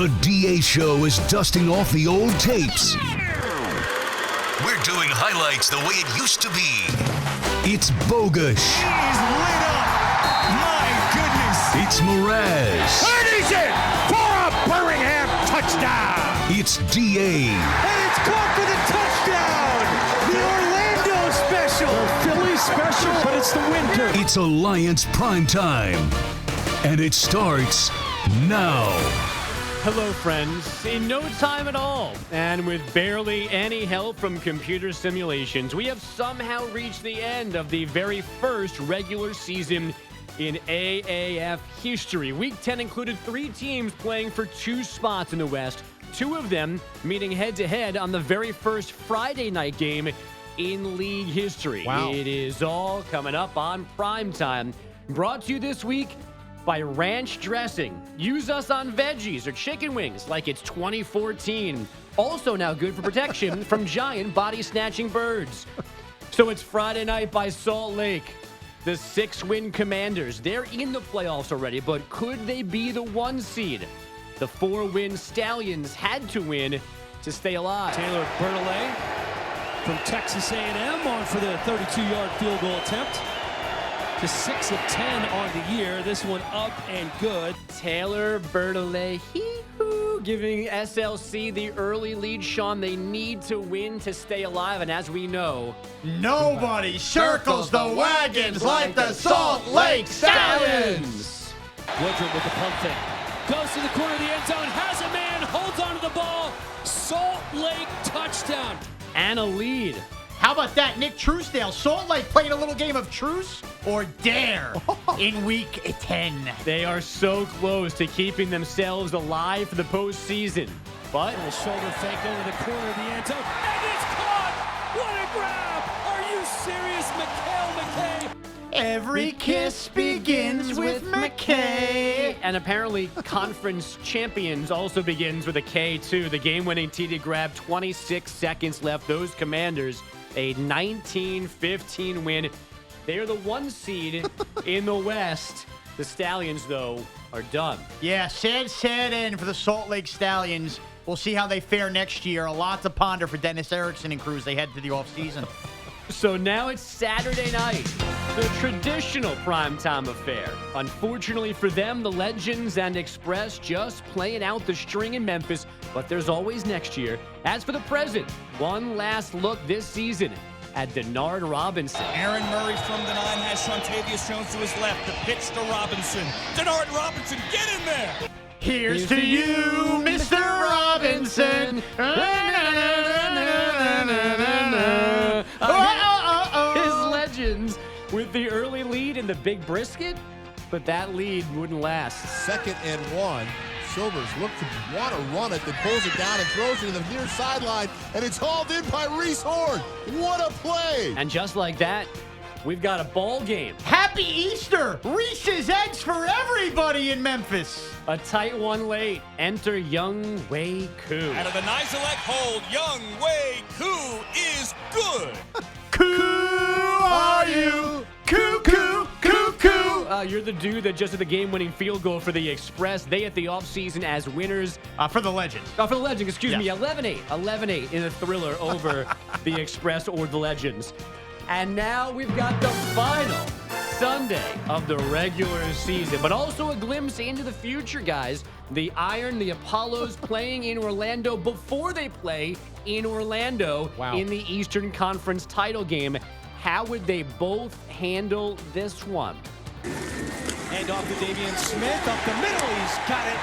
The DA Show is dusting off the old tapes. We're doing highlights the way it used to be. It's bogus. He's lit up. My goodness. It's Mraz. And he's in for a Birmingham touchdown. It's DA. And it's caught for the touchdown. The Orlando special. Philly special, but it's the winter. It's Alliance PrimeTime. And it starts now. Hello, friends. In no time at all, and with barely any help from computer simulations, we have somehow reached the end of the very first regular season in AAF history. Week 10 included 3 teams playing for 2 spots in the West, 2 of them meeting head-to-head on the very first Friday night game in league history. Wow. It is all coming up on Primetime. Brought to you this week by Ranch Dressing. Use us on veggies or chicken wings like it's 2014. Also now good for protection from giant body-snatching birds. So it's Friday night by Salt Lake. The 6-win Commanders, they're in the playoffs already, but could they be the 1 seed? The 4-win Stallions had to win to stay alive. Taylor Bertolet from Texas A&M on for the 32-yard field goal attempt. To 6 of 10 on the year. This one up and good. Taylor Bertolet, hee-hoo, giving SLC the early lead. Sean, they need to win to stay alive, and as we know, Nobody circles the wagons like the Salt Lake Stallions. Woodruff with the pump fake. Goes to the corner of the end zone. Has a man. Holds onto the ball. Salt Lake touchdown. and a lead. How about that? Nick Truesdale. Salt Lake played a little game of truce or dare in week 10. They are so close to keeping themselves alive for the postseason. But a shoulder fake over the corner of the end zone. And it's caught! What a grab! Are you serious, Mikhail McKay? Every kiss begins with McKay. And apparently conference champions also begins with a K too. The game-winning TD grab, 26 seconds left. Those Commanders, a 19-15 win. They are the 1 seed in the West. The Stallions, though, are done. Yeah, sad end for the Salt Lake Stallions. We'll see how they fare next year. A lot to ponder for Dennis Erickson and crews. They head to the offseason. So now it's Saturday night, the traditional primetime affair. Unfortunately for them, the Legends and Express just playing out the string in Memphis, but there's always next year. As for the present, one last look this season at Denard Robinson. Aaron Murray from the 9 has Shantavius Jones to his left. The pitch to Robinson. Denard Robinson, get in there! Here's to you, Mr. Robinson. His Legends with the early lead in the Big Brisket, but that lead wouldn't last. 2nd and 1. Silvers look to want to run it, then pulls it down and throws it to the near sideline, and it's hauled in by Reese Horn. What a play! And just like that, we've got a ball game. Happy Easter! Reese's Eggs for everybody in Memphis. A tight one late. Enter Young Wei Koo. Out of the Nizelec hold, Young Wei Koo is good. Who are you? Coo, coo, coo, coo. You're the dude that just did the game-winning field goal for the Express. They at the offseason as winners. For the Legends. For the Legends, excuse me. Yes. 11-8 in a thriller over the Express or the Legends. And now we've got the final Sunday of the regular season, but also a glimpse into the future, guys. The Iron, the Apollos playing in Orlando before they play in Orlando in the Eastern Conference title game. How would they both handle this one? Hand off to Davian Smith. Up the middle. He's got it.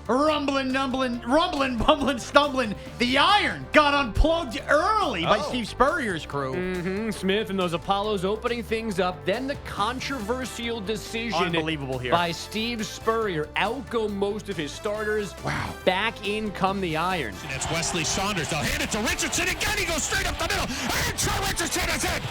Rumbling, bumbling, stumbling. The Iron got unplugged early by Steve Spurrier's crew. Smith and those Apollos opening things up. Then the controversial decision Unbelievable here. by Steve Spurrier. Outgo most of his starters. Wow. Back in come the Iron. It's Wesley Saunders. They'll hand it to Richardson again. He goes straight up the middle. And Trey Richardson is in.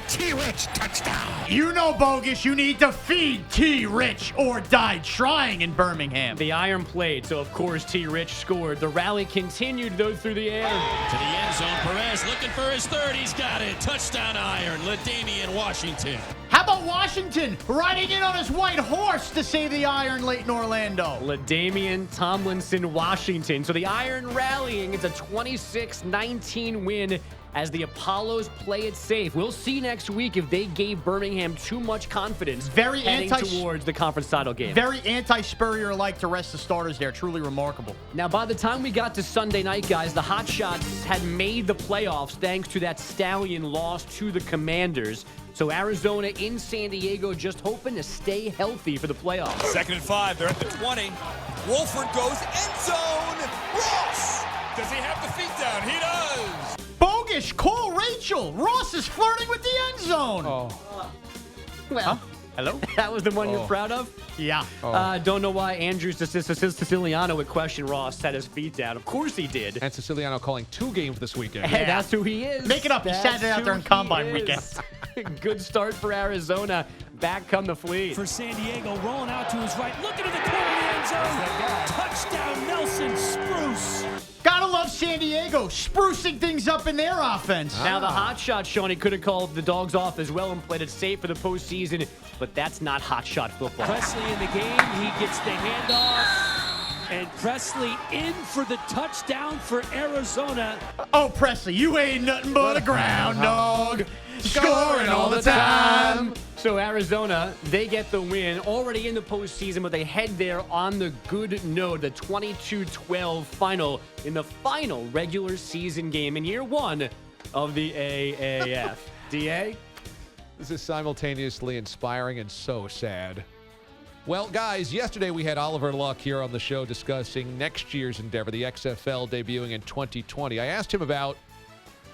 T-Rich touchdown. You know, Bogus, you need to feed T-Rich or die trying in Birmingham. The Iron played late, so of course T-Rich scored. The rally continued, though, through the air. To the end zone, Perez looking for his third. He's got it. Touchdown Iron. LaDainian Washington. How about Washington riding in on his white horse to save the Iron late in Orlando? LaDainian Tomlinson, Washington. So the Iron rallying. It's a 26-19 win as the Apollos play it safe. We'll see next week if they gave Birmingham too much confidence heading towards the conference title game. Very anti-Spurrier-like to rest the starters there. Truly remarkable. Now, by the time we got to Sunday night, guys, the Hotshots had made the playoffs thanks to that Stallion loss to the Commanders. So Arizona in San Diego just hoping to stay healthy for the playoffs. 2nd and 5. They're at the 20. Wolford goes end zone. Ross! Does he have the feet down? He does. Bogus. Call Rachel. Ross is flirting with the end zone. Well, hello? That was the one you're proud of? Yeah. Don't know why Andrew Siciliano would question Ross set his feet down. Of course he did. And Siciliano calling 2 games this weekend. Hey, that's who he is. Make it up. He sat it out there in Combine weekend. Good start for Arizona. Back come the fleet. For San Diego, rolling out to his right, looking at the corner of the end zone. Touchdown, Nelson Spruce. Gotta love San Diego, sprucing things up in their offense. Now the hotshot, Shawnee, could have called the dogs off as well and played it safe for the postseason, but that's not hotshot football. Presley in the game. He gets the handoff. And Presley in for the touchdown for Arizona. Oh, Presley, you ain't nothing but a groundhog, scoring all the time. So Arizona, they get the win, already in the postseason, but they head there on the good note, the 22-12 final in the final regular season game in year 1 of the AAF. DA? This is simultaneously inspiring and so sad. Well, guys, yesterday we had Oliver Luck here on the show discussing next year's endeavor, the XFL debuting in 2020. I asked him about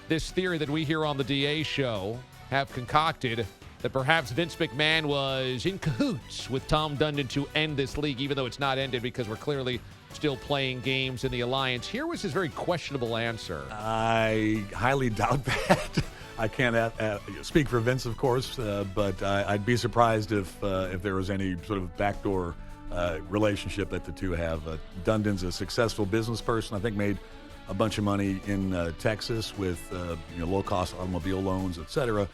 this theory that we here on the DA show have concocted, that perhaps Vince McMahon was in cahoots with Tom Dundon to end this league, even though it's not ended because we're clearly still playing games in the Alliance. Here was his very questionable answer. I highly doubt that. I can't speak for Vince, of course, but I'd be surprised if there was any sort of backdoor relationship that the two have. Dundon's a successful business person. I think made a bunch of money in Texas with low-cost automobile loans, et cetera.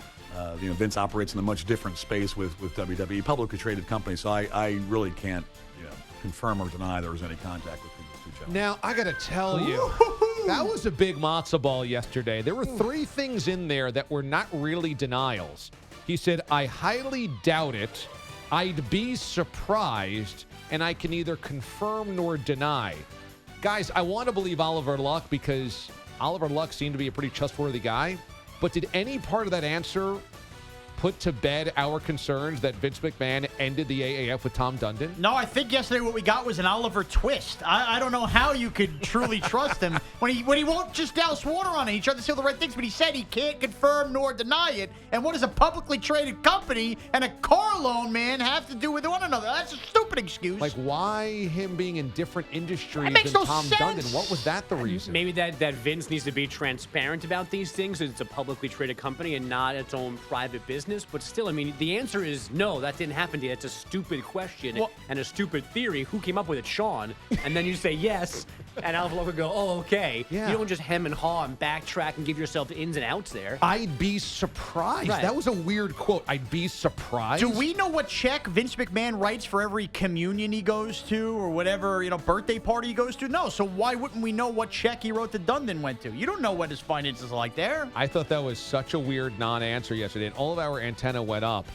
Vince operates in a much different space with WWE, publicly traded company. So I really can't confirm or deny there was any contact between the two gentlemen. Now, I got to tell you, that was a big matzo ball yesterday. There were 3 things in there that were not really denials. He said, I highly doubt it, I'd be surprised, and I can neither confirm nor deny. Guys, I want to believe Oliver Luck because Oliver Luck seemed to be a pretty trustworthy guy. But did any part of that answer put to bed our concerns that Vince McMahon ended the AAF with Tom Dundon? No, I think yesterday what we got was an Oliver twist. I don't know how you could truly trust him when he won't just douse water on it. He tried to say all the right things, but he said he can't confirm nor deny it. And what does a publicly traded company and a car loan man have to do with one another? That's a stupid excuse. Like, why him being in different industries That makes than no Tom sense. Dundon? What was that the reason? Maybe that Vince needs to be transparent about these things. It's a publicly traded company and not its own private business. But still, I mean, the answer is no, that didn't happen to you. It's a stupid question and a stupid theory. Who came up with it, Sean? And then you say yes, and Alpha would go, oh, okay. Yeah. You don't just hem and haw and backtrack and give yourself the ins and outs there. I'd be surprised. Right. That was a weird quote. I'd be surprised. Do we know what check Vince McMahon writes for every communion he goes to or whatever, birthday party he goes to? No. So why wouldn't we know what check he wrote to Dundon went to? You don't know what his finances are like there. I thought that was such a weird non-answer yesterday, and all of our antenna went up.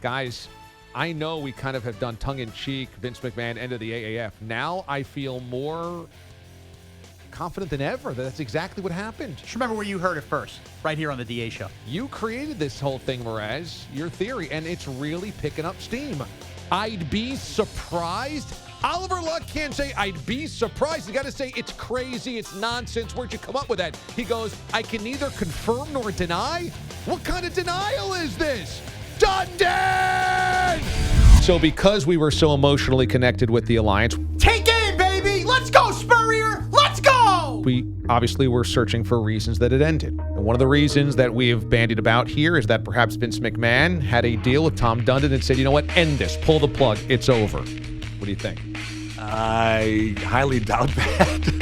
Guys, I know we kind of have done tongue-in-cheek Vince McMahon end of the AAF. Now I feel more confident than ever that that's exactly what happened. Just remember where you heard it first, right here on the DA show. You created this whole thing, Mraz, your theory, and it's really picking up steam. I'd be surprised. Oliver Luck can't say, I'd be surprised. You got to say, it's crazy, it's nonsense. Where'd you come up with that? He goes, I can neither confirm nor deny? What kind of denial is this? Dundon! So because we were so emotionally connected with the Alliance, Take aim, baby! Let's go, Spurrier! Let's go! we obviously were searching for reasons that it ended. And one of the reasons that we have bandied about here is that perhaps Vince McMahon had a deal with Tom Dundon and said, you know what, end this, pull the plug, it's over. What do you think? I highly doubt that.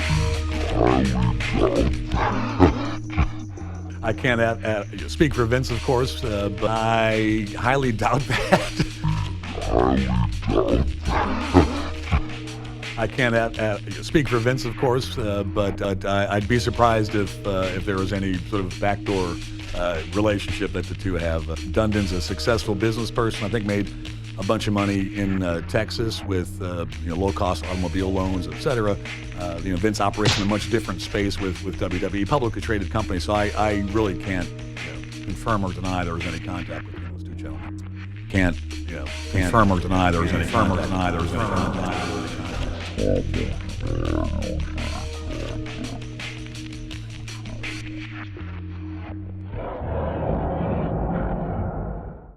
I can't speak for Vince, of course, but I highly doubt that. I can't speak for Vince, of course, but I'd be surprised if there was any sort of backdoor relationship that the two have. Dundon's a successful business person. I think made a bunch of money in Texas with low-cost automobile loans, et cetera. Vince operates in a much different space with WWE, publicly traded company. So I really can't confirm or deny there was any contact between those two gentlemen. Can't confirm or deny there was any contact.